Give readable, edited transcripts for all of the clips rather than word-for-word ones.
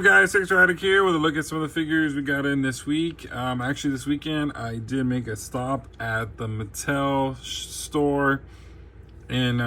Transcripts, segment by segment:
up, guys? Six here with a look at some of the figures we got in this week. Actually, this weekend I did make a stop at the Mattel store in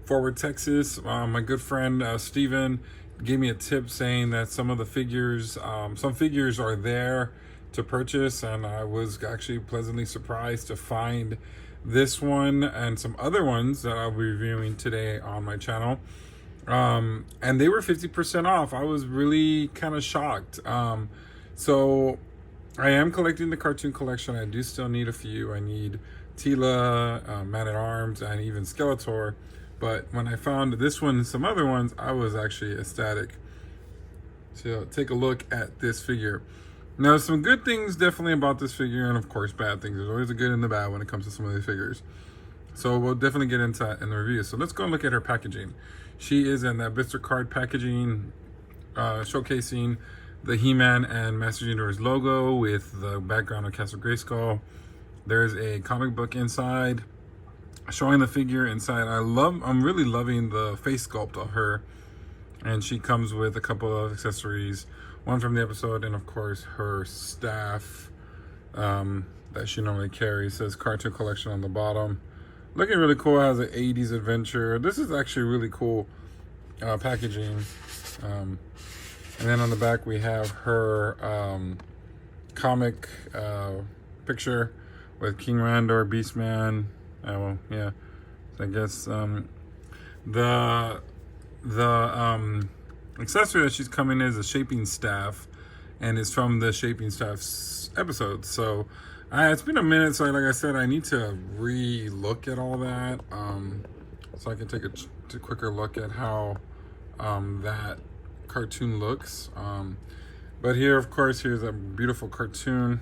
Fort Worth, Texas. My good friend Steven gave me a tip saying that some of the figures, some figures are there to purchase, and I was actually pleasantly surprised to find this one and some other ones that I'll be reviewing today on my channel. And they were 50% off. I was really kind of shocked. So I am collecting the cartoon collection. I do still need a few. I need Tila, Man-at-Arms, and even Skeletor. But when I found this one and some other ones, I was actually ecstatic. So take a look at this figure. Now, some good things definitely about this figure, and of course bad things. There's always a good and the bad when it comes to some of these figures. So we'll definitely get into that in the review. So let's go and look at her packaging. She is in that blister card packaging, showcasing the He-Man and Masters Universe logo with the background of Castle Grayskull. There's a comic book inside showing the figure inside. I'm really loving the face sculpt of her. And she comes with a couple of accessories, one from the episode, and of course her staff that she normally carries. It says Cartoon Collection on the bottom. Looking really cool. It has an 80s adventure. This is actually really cool packaging. And then on the back we have her comic picture with King Randor, Beastman. Well, yeah. So I guess the accessory that she's coming in is a shaping staff, and it's from the shaping staff's episode. So it's been a minute, so like I said, I need to re-look at all that, so I can take a quicker look at how that cartoon looks. But here, of course, here's a beautiful cartoon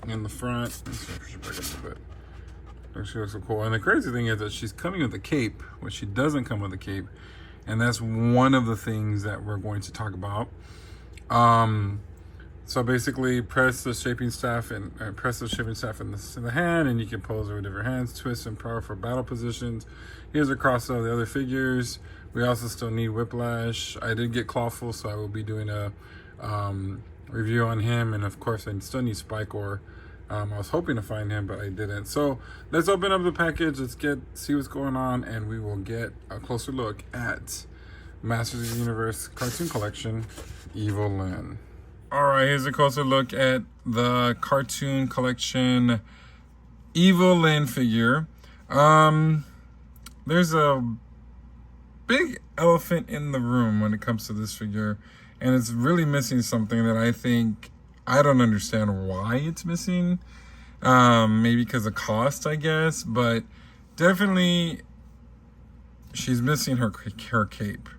in the front. Let's see if she back up a bit. She looks so cool. And the crazy thing is that she's coming with a cape, which she doesn't come with a cape, and that's one of the things that we're going to talk about. So basically, press the shaping staff in the hand, and you can pose it with different hands, twist and power for battle positions. Here's a cross of the other figures. We also still need Whiplash. I did get Clawful, so I will be doing a review on him, and of course, I still need Spikor. I was hoping to find him, but I didn't. So let's open up the package. Let's see what's going on, and we will get a closer look at Masters of the Universe Cartoon Collection Evil-Lyn. All right, here's a closer look at the Cartoon Collection Evil-Lyn figure. There's a big elephant in the room when it comes to this figure, and it's really missing something that I don't understand why it's missing. Maybe because of cost, I guess, but definitely she's missing her cape.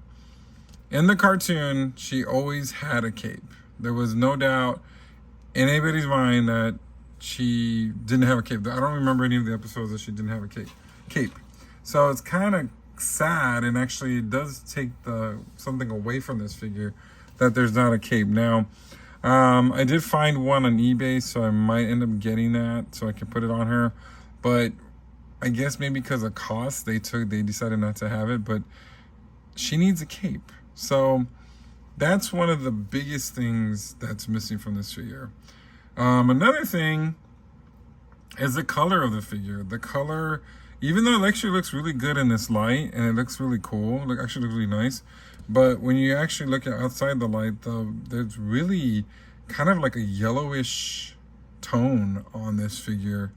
In the cartoon, she always had a cape. There was no doubt in anybody's mind that she didn't have a cape. I don't remember any of the episodes that she didn't have a cape. So it's kind of sad, and actually it does take something away from this figure that there's not a cape. Now, I did find one on eBay, so I might end up getting that so I can put it on her. But I guess maybe because of cost, they decided not to have it. But she needs a cape. So that's one of the biggest things that's missing from this figure. Another thing is the color of the figure. The color, even though it actually looks really good in this light, and it looks really cool, actually looks really nice, but when you actually look at outside the light, there's really kind of like a yellowish tone on this figure.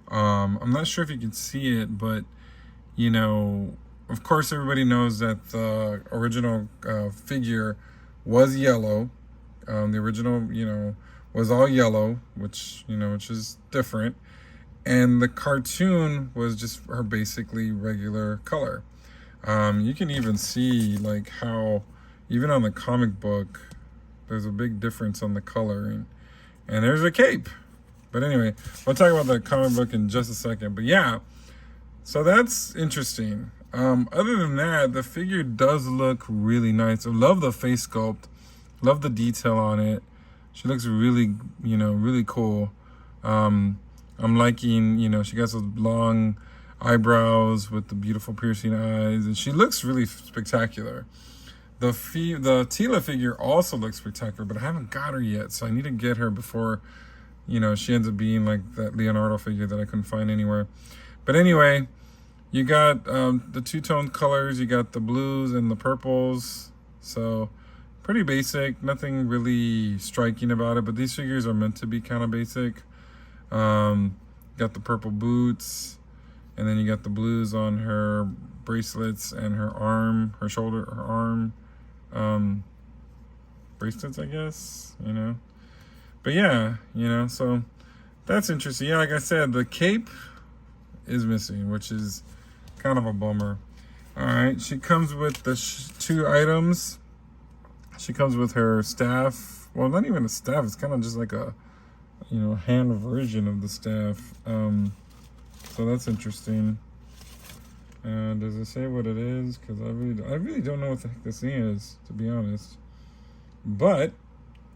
I'm not sure if you can see it, but you know, of course everybody knows that the original figure was yellow. The original, was all yellow, which is different. And the cartoon was just her basically regular color. You can even see like how, even on the comic book, there's a big difference on the coloring. And there's a cape. But anyway, we'll talk about the comic book in just a second. But yeah, so that's interesting. Other than that, the figure does look really nice. I love the face sculpt. Love the detail on it. She looks really, really cool. I'm liking, she got those long eyebrows with the beautiful piercing eyes, and she looks really spectacular. The Tila figure also looks spectacular, but I haven't got her yet, so I need to get her before, she ends up being like that Leonardo figure that I couldn't find anywhere. But anyway, you got the two-tone colors. You got the blues and the purples. So pretty basic. Nothing really striking about it. But these figures are meant to be kind of basic. Got the purple boots. And then you got the blues on her bracelets and her arm, her shoulder, her arm. Bracelets, I guess, But yeah, so that's interesting. Yeah, like I said, the cape is missing, which is kind of a bummer. All right, she comes with the two items. She comes with her staff. Well, not even a staff. It's kind of just like a, hand version of the staff. So that's interesting. Does it say what it is? Because I really don't know what the heck this thing is, to be honest. But,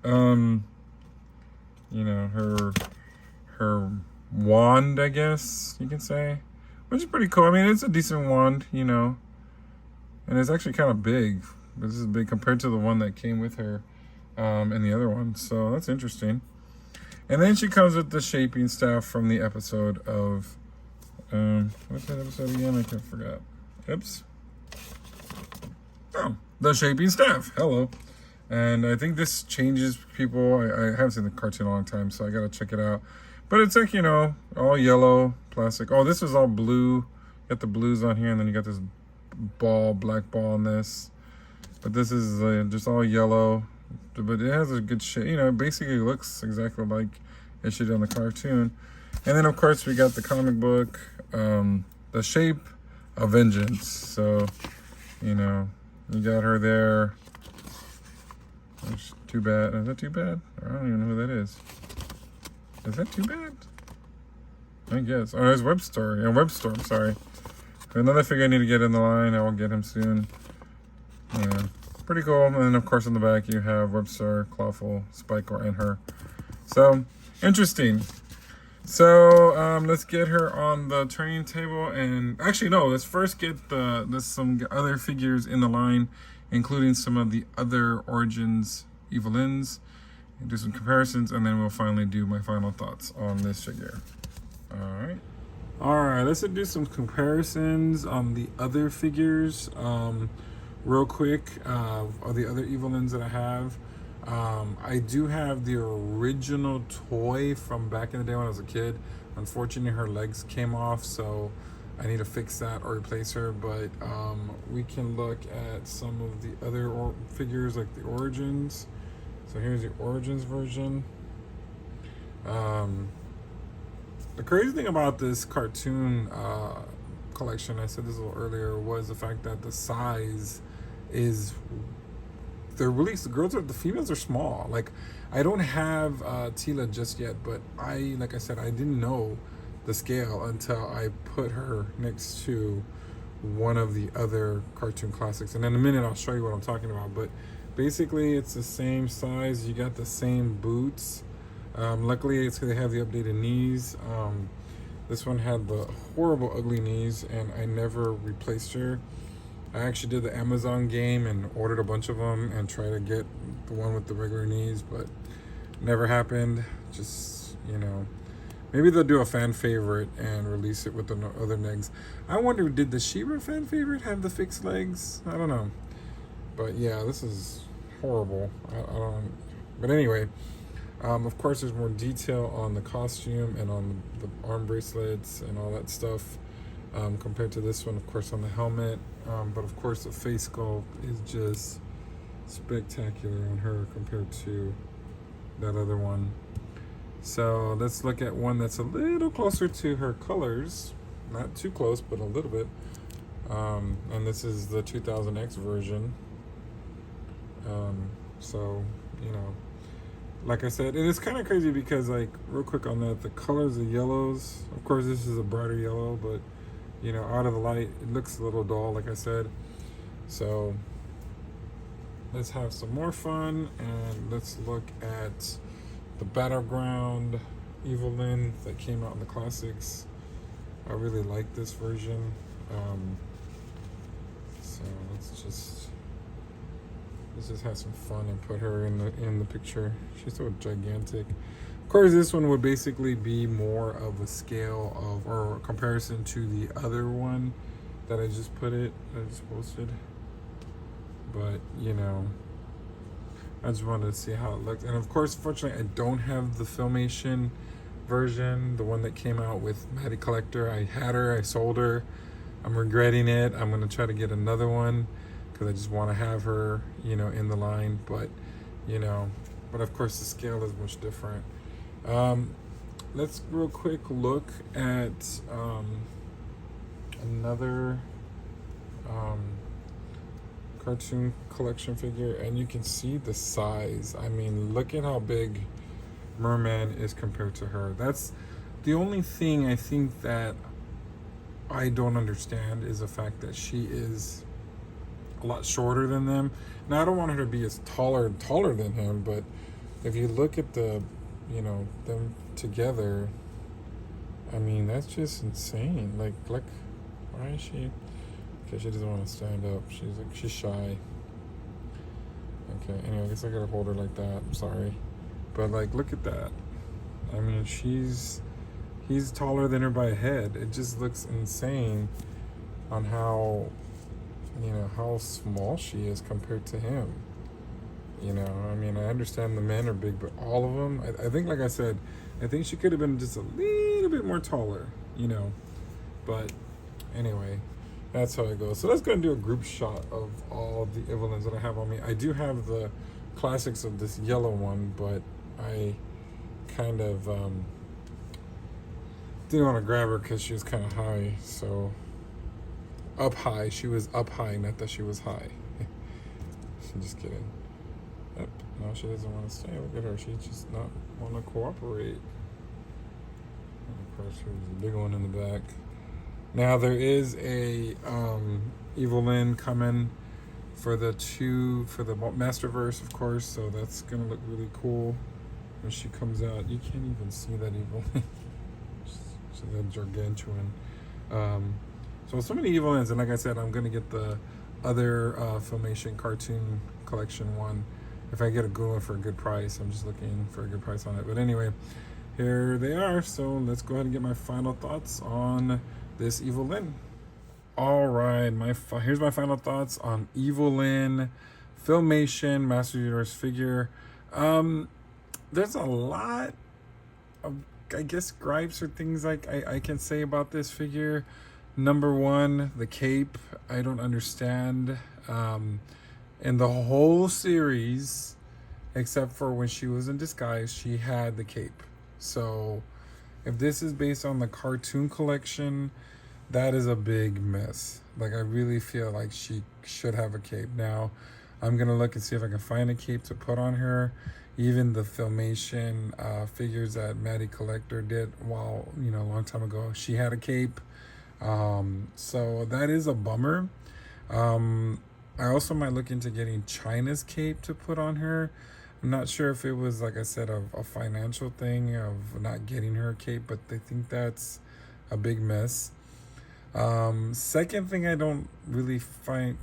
her wand, I guess you can say, which is pretty cool. I mean, it's a decent wand, and it's actually kind of big. This is big compared to the one that came with her in the other one. So that's interesting. And then she comes with the shaping staff from the episode of, what's that episode again? I forgot. Oops. Oh, the shaping staff. Hello. And I think this changes people. I haven't seen the cartoon in a long time, so I gotta check it out. But it's like, all yellow plastic. Oh, this is all blue. You got the blues on here, and then you got this black ball on this. But this is just all yellow. But it has a good shape. It basically looks exactly like it should on the cartoon. And then, of course, we got the comic book, The Shape of Vengeance. So, you got her there. That's too bad. Is that too bad? I don't even know who that is. Is that too bad? I guess. Oh, there's Webstorm. Yeah, Webstorm, sorry. Another figure I need to get in the line. I will get him soon. Yeah, pretty cool. And then, of course, in the back, you have Webstar, Clawful, Spike, and her. So, interesting. So, let's get her on the training table. And actually, no, let's first get some other figures in the line, including some of the other Origins Evil-Lyns, and do some comparisons, and then we'll finally do my final thoughts on this figure. All right, let's do some comparisons on the other figures real quick of the other Evil-Lyns that I have. I do have the original toy from back in the day when I was a kid. Unfortunately, her legs came off, so I need to fix that or replace her. But we can look at some of the other figures, like the Origins. So here's the Origins version. The crazy thing about this cartoon collection, I said this a little earlier, was the fact that the size is, the females are small. Like, I don't have Tila just yet, but like I said, I didn't know the scale until I put her next to one of the other cartoon classics. And in a minute, I'll show you what I'm talking about. But basically, it's the same size. You got the same boots. Luckily, they have the updated knees. This one had the horrible, ugly knees, and I never replaced her. I actually did the Amazon game and ordered a bunch of them and tried to get the one with the regular knees, but never happened. Just, maybe they'll do a fan favorite and release it with the other legs. I wonder, did the She-Ra fan favorite have the fixed legs? I don't know. But yeah, this is horrible. I don't. But anyway, of course, there's more detail on the costume and on the arm bracelets and all that stuff compared to this one, of course, on the helmet. But of course, the face sculpt is just spectacular on her compared to that other one. So let's look at one that's a little closer to her colors. Not too close, but a little bit. And this is the 2000X version. So, like I said, it is kind of crazy because, like, real quick on that, the colors of yellows, of course, this is a brighter yellow, but, out of the light, it looks a little dull, like I said. So let's have some more fun, and let's look at the Battleground Evil-Lyn that came out in the classics. I really like this version. So let's just Let's just have some fun and put her in the picture. She's so gigantic. Of course, this one would basically be more of a scale of, or comparison to the other one that I just posted. But, you know, I just wanted to see how it looked. And of course, fortunately, I don't have the Filmation version, the one that came out with Maddie Collector. I had her, I sold her. I'm regretting it. I'm going to try to get another one because I just want to have her, you know, in the line. But, you know, but of course the scale is much different. Let's real quick look at another cartoon collection figure, and you can see the size. I mean, look at how big Merman is compared to her. That's the only thing I think that I don't understand, is the fact that she is a lot shorter than them. Now, I don't want her to be as taller than him, but if you look at the, you know, them together, I mean, that's just insane. Like, look, why is she? Okay, she doesn't want to stand up. She's shy. Okay, anyway, I guess I gotta hold her like that. I'm sorry, but like, look at that. I mean, he's taller than her by a head. It just looks insane on how, you know, how small she is compared to him. You know, I mean, I understand the men are big, but all of them, I think, like I said, I think she could have been just a little bit more taller, you know. But anyway, that's how it goes. So let's go and do a group shot of all the Evil-Lyns that I have on me. I do have the classics of this yellow one, but I kind of didn't want to grab her because she was kind of high. So up high, she was up high, not that she was high. I'm just kidding. Yep. No, she doesn't want to stay. Look at her. She just not want to cooperate. And of course, there's a big one in the back. Now there is a Evil-Lyn coming for the Masterverse, of course. So that's gonna look really cool when she comes out. You can't even see that Evil-Lyn. She's a gargantuan. So many Evil-Lyns, and like I said, I'm gonna get the other Filmation Cartoon Collection one. If I get a good one for a good price, I'm just looking for a good price on it. But anyway, here they are. So let's go ahead and get my final thoughts on this Evil-Lyn. All right, here's my final thoughts on Evil-Lyn Filmation Master Universe figure. There's a lot of, I guess, gripes or things like I can say about this figure. Number one, the cape. I don't understand. In the whole series, except for when she was in disguise, she had the cape. So if this is based on the cartoon collection, that is a big mess. Like, I really feel like she should have a cape. Now, I'm going to look and see if I can find a cape to put on her. Even the Filmation figures that Maddie Collector did a long time ago, she had a cape. So that is a bummer. I also might look into getting China's cape to put on her. I'm not sure if it was, like I said, a financial thing of not getting her a cape, but I think that's a big mess. Second thing I don't really find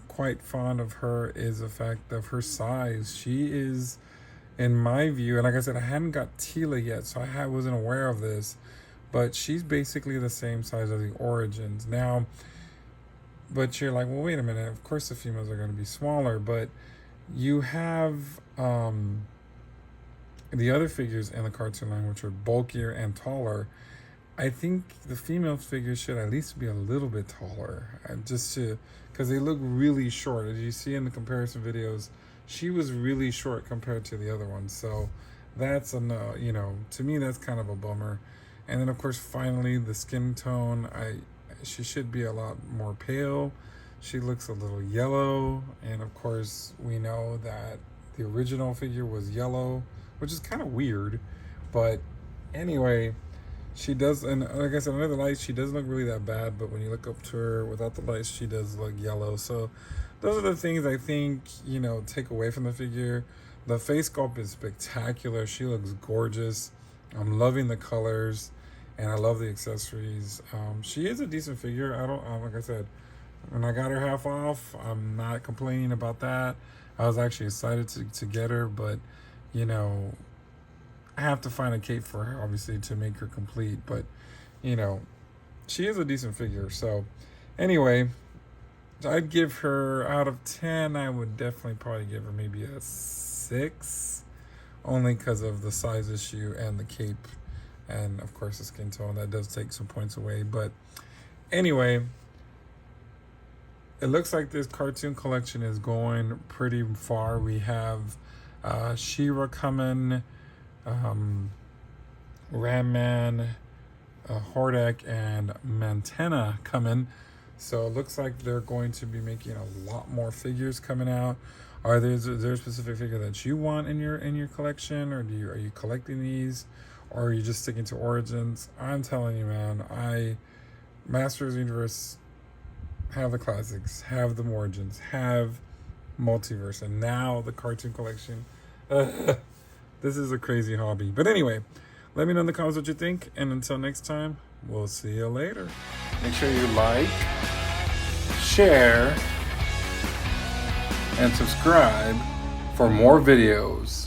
quite fond of her is the fact of her size. She is, in my view, and like I said, I hadn't got Tila yet, so I wasn't aware of this, but she's basically the same size as the Origins. Now, but you're like, well, wait a minute. Of course the females are going to be smaller, but you have the other figures in the cartoon line, which are bulkier and taller. I think the female figures should at least be a little bit taller, because they look really short. As you see in the comparison videos, she was really short compared to the other ones. So that's to me, that's kind of a bummer. And then, of course, finally, the skin tone. She should be a lot more pale. She looks a little yellow. And of course, we know that the original figure was yellow, which is kind of weird. But anyway, she does, and like I said, under the lights, she doesn't look really that bad. But when you look up to her without the lights, she does look yellow. So those are the things I think, take away from the figure. The face sculpt is spectacular. She looks gorgeous. I'm loving the colors. And I love the accessories. She is a decent figure. Like I said, when I got her half off. I'm not complaining about that. I was actually excited to get her, but you know, I have to find a cape for her, obviously, to make her complete. But you know, she is a decent figure. So anyway, I'd give her, out of 10, I would definitely probably give her maybe a 6, only because of the size issue and the cape, and of course the skin tone. That does take some points away. But anyway, it looks like this cartoon collection is going pretty far. We have She-Ra coming, Ram Man, Hordak, and Mantenna coming. So it looks like they're going to be making a lot more figures coming out. Is there a specific figure that you want in your collection, or are you collecting these, or are you just sticking to Origins? I'm telling you, man, Masters of the Universe have the classics, have the Origins, have Multiverse, and now the cartoon collection. This is a crazy hobby. But anyway, let me know in the comments what you think, and until next time, we'll see you later. Make sure you like, share, and subscribe for more videos.